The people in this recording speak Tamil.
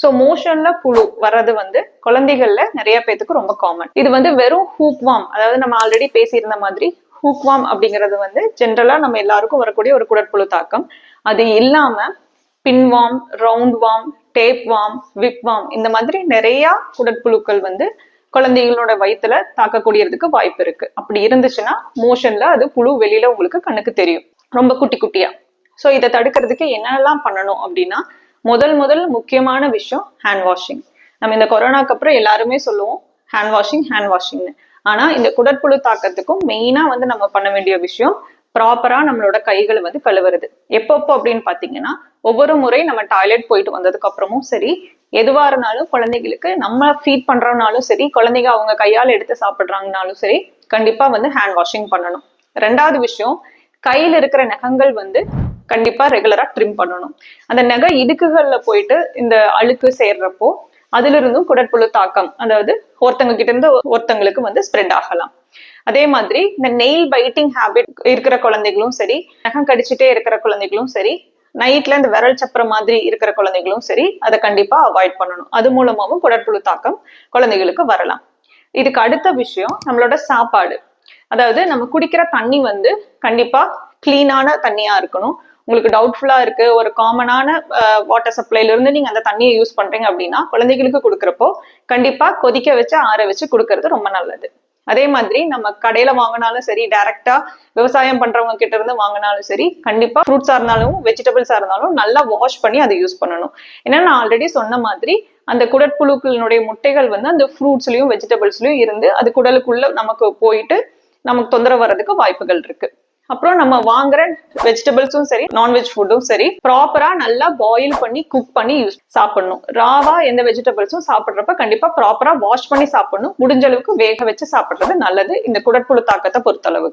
ஸோ மோஷன்ல புழு வர்றது வந்து குழந்தைகள்ல நிறைய பேத்துக்கு ரொம்ப காமன். இது வந்து வெறும் ஹூக் வார்ம், அதாவது நம்ம ஆல்ரெடி பேசியிருந்த மாதிரி ஹூக் வார்ம் அப்படிங்கிறது வந்து ஜென்ரலா நம்ம எல்லாருக்கும் வரக்கூடிய ஒரு குடற்புழு தாக்கம். அது இல்லாம pinworm, round worm, tape worm, whip worm, இந்த மாதிரி நிறைய குடற்புழுக்கள் வந்து குழந்தைகளோட வயிற்றுல தாக்கக்கூடியதுக்கு வாய்ப்பு இருக்கு. அப்படி இருந்துச்சுன்னா மோஷன்ல அது புழு வெளியில உங்களுக்கு கண்ணுக்கு தெரியும், ரொம்ப குட்டி குட்டியா. ஸோ இதை தடுக்கிறதுக்கு என்னெல்லாம் பண்ணணும் அப்படின்னா, முதல் முக்கியமான விஷயம் ஹேண்ட் வாஷிங். நம்ம இந்த கொரோனாக்கு அப்புறம் எல்லாருமே சொல்லுவோம் ஹேண்ட் வாஷிங்னு. ஆனா இந்த குடற்புழு தாக்கத்துக்கும் மெயினா வந்து நம்ம பண்ண வேண்டிய விஷயம் ப்ராப்பரா நம்மளோட கைகளை வந்து கழுவுறது. எப்பப்போ அப்படின்னு பாத்தீங்கன்னா, ஒவ்வொரு முறை நம்ம டாய்லெட் போயிட்டு வந்ததுக்கு அப்புறமும் சரி, எதுவா இருந்தாலும் குழந்தைகளுக்கு நம்ம ஃபீட் பண்றோம்னாலும் சரி, குழந்தைங்க அவங்க கையால் எடுத்து சாப்பிடுறாங்கனாலும் சரி, கண்டிப்பா வந்து ஹேண்ட் வாஷிங் பண்ணணும். ரெண்டாவது விஷயம், கையில இருக்கிற நகங்கள் வந்து கண்டிப்பா ரெகுலரா ட்ரிம் பண்ணணும். அந்த நகை இடுக்குகள்ல போயிட்டு இந்த அழுக்கு சேர்றப்போ அதுல இருந்தும் குடற்புழு தாக்கம், அதாவது ஒருத்தங்க கிட்ட இருந்து ஒருத்தங்களுக்கு வந்து ஸ்ப்ரெட் ஆகலாம். அதே மாதிரி இந்த நெயில் பைட்டிங் ஹேபிட் இருக்கிற குழந்தைகளும் சரி, நகம் கடிச்சிட்டே இருக்கிற குழந்தைகளும் சரி, நைட்ல இந்த விரல் சப்புற மாதிரி இருக்கிற குழந்தைகளும் சரி, அதை கண்டிப்பா அவாய்ட் பண்ணணும். அது மூலமாவும் குடற்புழு தாக்கம் குழந்தைகளுக்கு வரலாம். இதுக்கு அடுத்த விஷயம் நம்மளோட சாப்பாடு. அதாவது நம்ம குடிக்கிற தண்ணி வந்து கண்டிப்பா கிளீனான தண்ணியா இருக்கணும். உங்களுக்கு டவுட்ஃபுல்லா இருக்கு, ஒரு காமனான வாட்டர் சப்ளைல இருந்து நீங்க அந்த தண்ணியை யூஸ் பண்றீங்க அப்படின்னா, குழந்தைகளுக்கு கொடுக்குறப்போ கண்டிப்பா கொதிக்க வச்சு ஆற வச்சு கொடுக்கறது ரொம்ப நல்லது. அதே மாதிரி நம்ம கடையில வாங்கினாலும் சரி, டைரக்டா விவசாயம் பண்றவங்க கிட்ட இருந்து வாங்கினாலும் சரி, கண்டிப்பா ஃப்ரூட்ஸா இருந்தாலும் வெஜிடபிள்ஸா இருந்தாலும் நல்லா வாஷ் பண்ணி அதை யூஸ் பண்ணணும். ஏன்னா நான் ஆல்ரெடி சொன்ன மாதிரி அந்த குடற்புழுக்களினுடைய முட்டைகள் வந்து அந்த ஃப்ரூட்ஸ்லயும் வெஜிடபிள்ஸ்லயும் இருந்து அது குடலுக்குள்ள நமக்கு போயிட்டு நமக்கு தொந்தரவு வர்றதுக்கு வாய்ப்புகள் இருக்கு. அப்புறம் நம்ம வாங்குற வெஜிடபிள்ஸும் சரி, நான்வெஜ் ஃபுட்டும் சரி, ப்ராப்பரா நல்லா பாயில் பண்ணி குக் பண்ணி சாப்பிடணும். ராவா எந்த வெஜிடபிள்ஸும் சாப்பிட்றப்ப கண்டிப்பா ப்ராப்பரா வாஷ் பண்ணி சாப்பிடணும். முடிஞ்ச அளவுக்கு வேக வச்சு சாப்பிடுறது நல்லது இந்த குடற்புழு தாக்கத்தை பொறுத்தளவு.